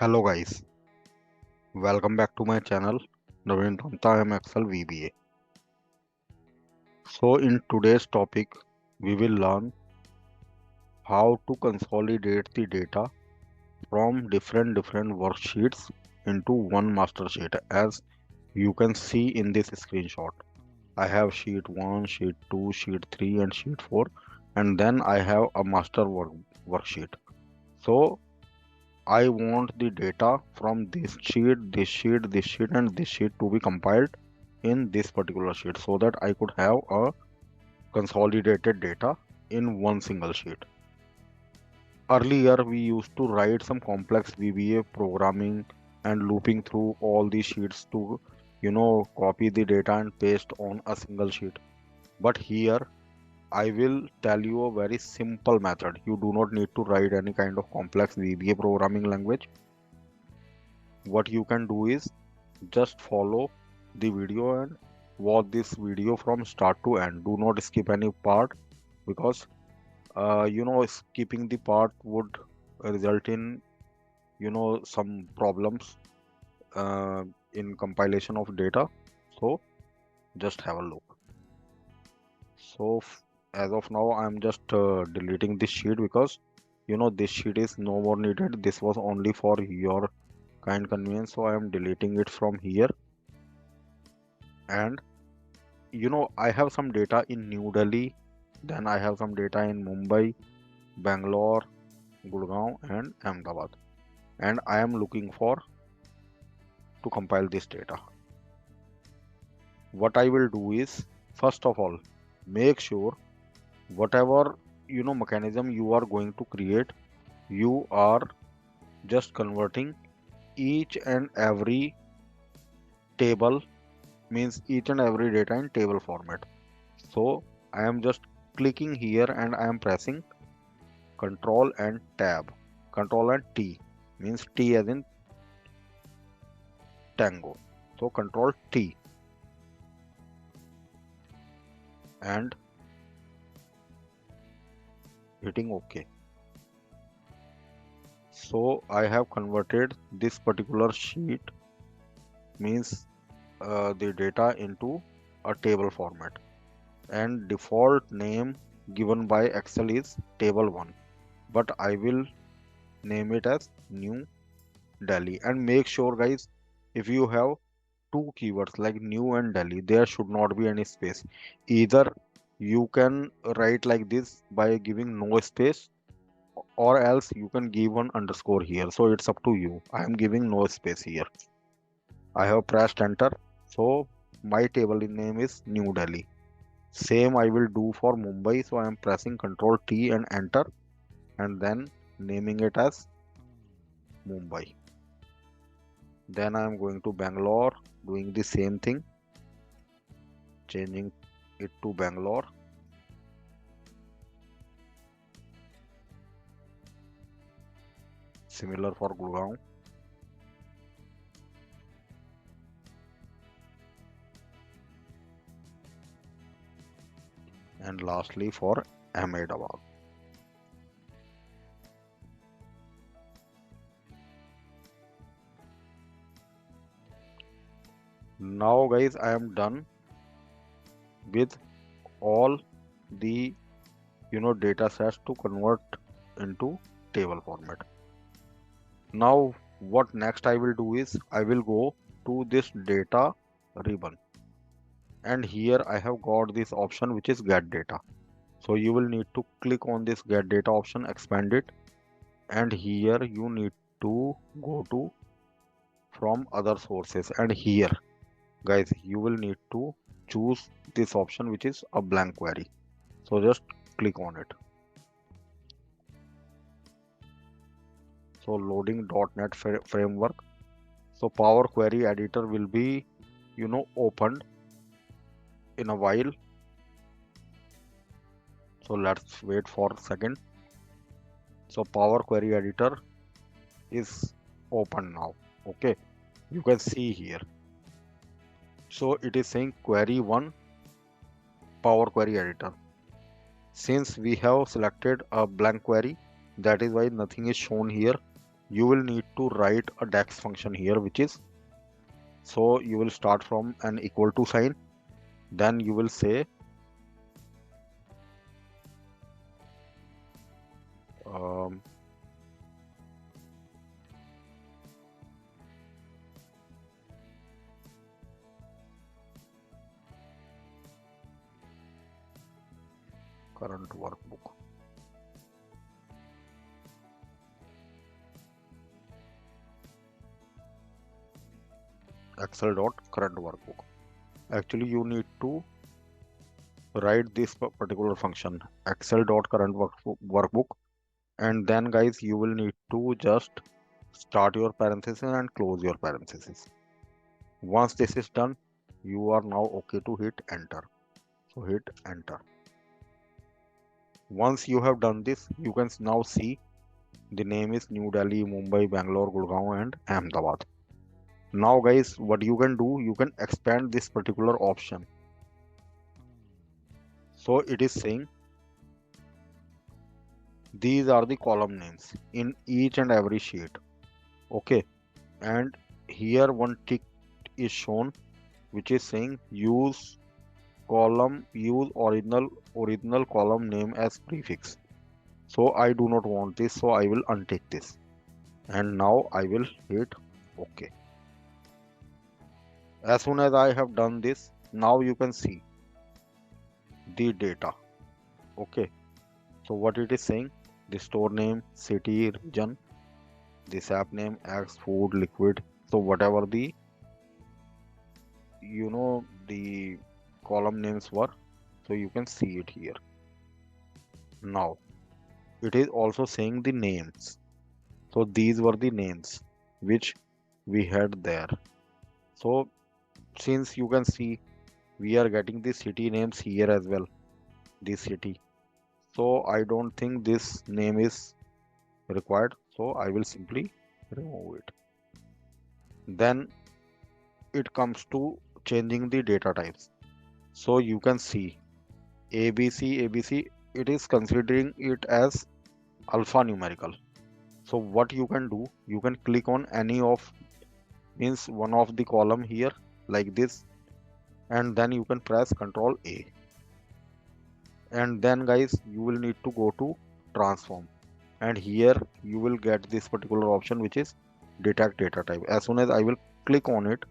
Hello guys, welcome back to my channel Naveen Ramta MXL VBA. So in today's topic, we will learn how to consolidate the data from different worksheets into one master sheet. As you can see in this screenshot, I have sheet 1, sheet 2, sheet 3 and sheet 4, and then I have a master worksheet. So I want the data from this sheet and this sheet to be compiled in this particular sheet so that I could have a consolidated data in one single sheet. Earlier, we used to write some complex VBA programming and looping through all the sheets to, copy the data and paste on a single sheet. But here, I will tell you a very simple method. You do not need to write any kind of complex VBA programming language. What you can do is just follow the video and watch this video from start to end. Do not skip any part because skipping the part would result in some problems uh, in compilation of data. So just have a look. So as of now, I'm just deleting this sheet because this sheet is no more needed. This was only for your kind convenience, so I am deleting it from here. And I have some data in New Delhi, then I have some data in Mumbai, Bangalore, Gurgaon, and Ahmedabad. And I am looking for to compile this data. What I will do is, first of all, make sure whatever mechanism you are going to create, you are just converting each and every table, means each and every data in table format. So I am just clicking here and I am pressing Control and Tab. Control and T means T as in Tango. So Control T and hitting OK. So I have converted this particular sheet, means the data into a table format, and default name given by Excel is table 1, but I will name it as New Delhi. And make sure guys, if you have two keywords like new and Delhi, there should not be any space. Either you can write like this by giving no space, or else you can give one underscore here. So it's up to you. I am giving no space here. I have pressed enter. So my table name is New Delhi. Same I will do for Mumbai. So I am pressing Control T and enter and then naming it as Mumbai. Then I am going to Bangalore, doing the same thing, changing it to Bangalore. Similar for Gurgaon. And lastly for Ahmedabad. Now guys, I am done with all the data sets to convert into table format. Now what next I will do is I will go to this data ribbon, and here I have got this option which is get data. So you will need to click on this get data option, expand it, and here you need to go to from other sources, and here guys you will need to choose this option which is a blank query. So just click on it. So loading .NET framework. So Power Query editor will be opened in a while. So let's wait for a second. So Power Query editor is open now. Okay, you can see here. So it is saying query 1 Power Query editor. Since we have selected a blank query, that is why nothing is shown here. you will need to write a dex function here, which is, so you will start from an equal to sign, then you will say um, current workbook, excel dot current workbook. Actually, you need to write this particular function, excel dot current workbook, and then guys you will need to just start your parenthesis and close your parenthesis. Once this is done, you are now okay to hit enter. So hit enter. Once you have done this, you can now see the name is New Delhi, Mumbai, Bangalore, Gurgaon and Ahmedabad. Now guys, what you can do, you can expand this particular option. So it is saying these are the column names in each and every sheet. Okay, and here one tick is shown which is saying use original column name as prefix. So I do not want this, so I will untick this, and now I will hit OK. As soon as I have done this, now you can see the data. Okay, so what it is saying, the store name, city, region, the app name, X, food, liquid. So whatever the the column names were, so you can see it here. Now it is also saying the names. So these were the names which we had there. So since you can see we are getting the city names here as well, this city. So I don't think this name is required. So I will simply remove it. Then it comes to changing the data types. So you can see ABC, it is considering it as alphanumerical. So what you can do, you can click on any of, means one of the column here like this, and then you can press Ctrl A, and then guys you will need to go to transform, and here you will get this particular option which is detect data type. As soon as I will click on it,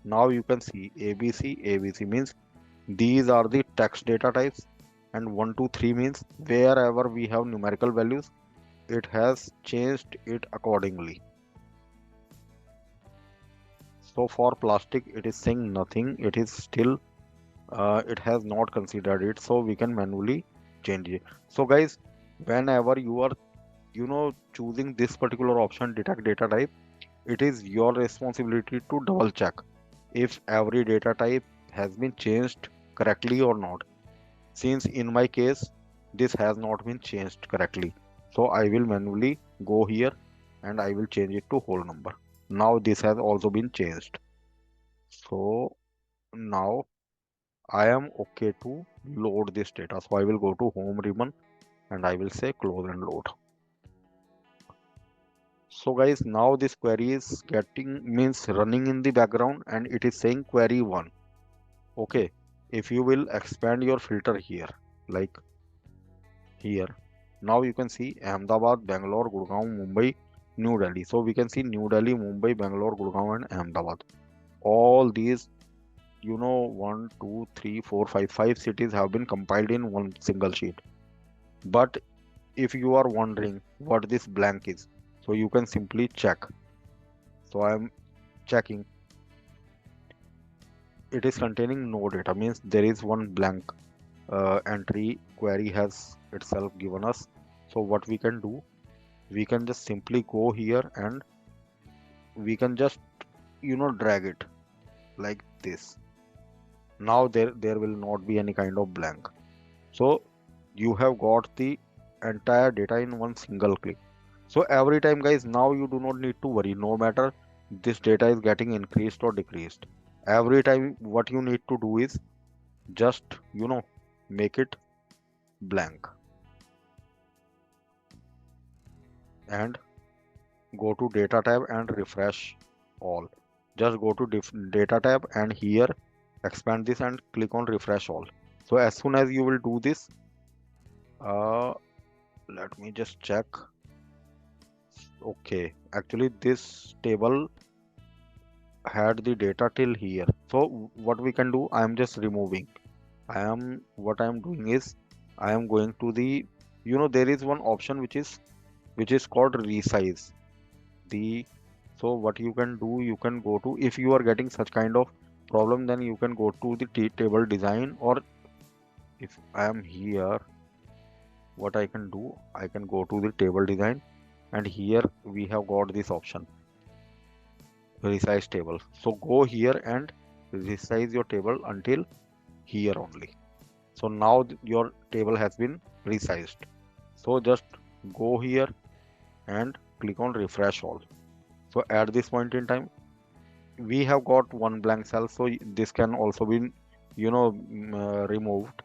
now you can see ABC means these are the text data types, and 1 2 3 means wherever we have numerical values, it has changed it accordingly. So for plastic it is saying nothing, it is still it has not considered it, so we can manually change it. So guys, whenever you are choosing this particular option detect data type, it is your responsibility to double check if every data type has been changed correctly or not. Since in my case this has not been changed correctly, so I will manually go here and I will change it to whole number. Now this has also been changed. So now I am okay to load this data. So I will go to home ribbon and I will say close and load. So guys, now this query is getting means running in the background and it is saying query 1. Okay, if you will expand your filter here, like here, now you can see Ahmedabad, Bangalore, Gurgaon, Mumbai, New Delhi. So we can see New Delhi, Mumbai, Bangalore, Gurgaon and Ahmedabad. All these, 1 2 3 4 5 cities have been compiled in one single sheet. But if you are wondering what this blank is, so you can simply check. So I am checking, it is containing no data, means there is one blank entry query has itself given us. So what we can do, we can just simply go here and we can just drag it like this. Now there will not be any kind of blank. So you have got the entire data in one single click. So every time guys, now you do not need to worry, no matter this data is getting increased or decreased. Every time what you need to do is just make it blank, and go to data tab and refresh all. Just go to data tab and here expand this and click on refresh all. So as soon as you will do this, uh, let me just check. Okay, actually this table had the data till here. So what we can do, I am just removing. What I am doing is I am going to the, there is one option which is called resize. The So what you can do, you can go to, if you are getting such kind of problem, then you can go to the table design, or if I am here, what I can do, I can go to the table design, and here we have got this option, resize table. So go here and resize your table until here only. So now your table has been resized. So just go here and click on refresh all. So at this point in time, we have got one blank cell, so this can also be removed.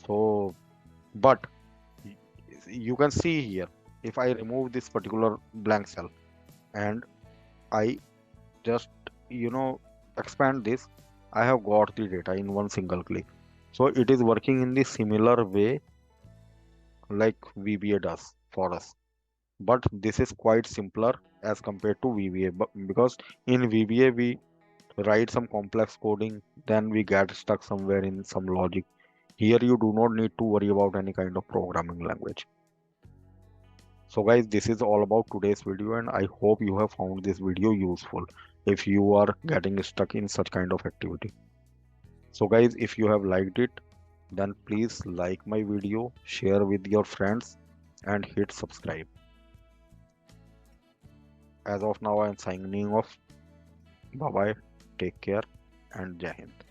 So but you can see here, if I remove this particular blank cell and I just you know expand this, I have got the data in one single click. So it is working in the similar way like VBA does for us, but this is quite simpler as compared to VBA. But because in VBA we write some complex coding, then we get stuck somewhere in some logic. Here you do not need to worry about any kind of programming language. So guys, this is all about today's video, and I hope you have found this video useful if you are getting stuck in such kind of activity. So guys, if you have liked it, then please like my video, share with your friends, and hit subscribe. As of now, I am signing off. Bye bye, take care, and Jai Hind.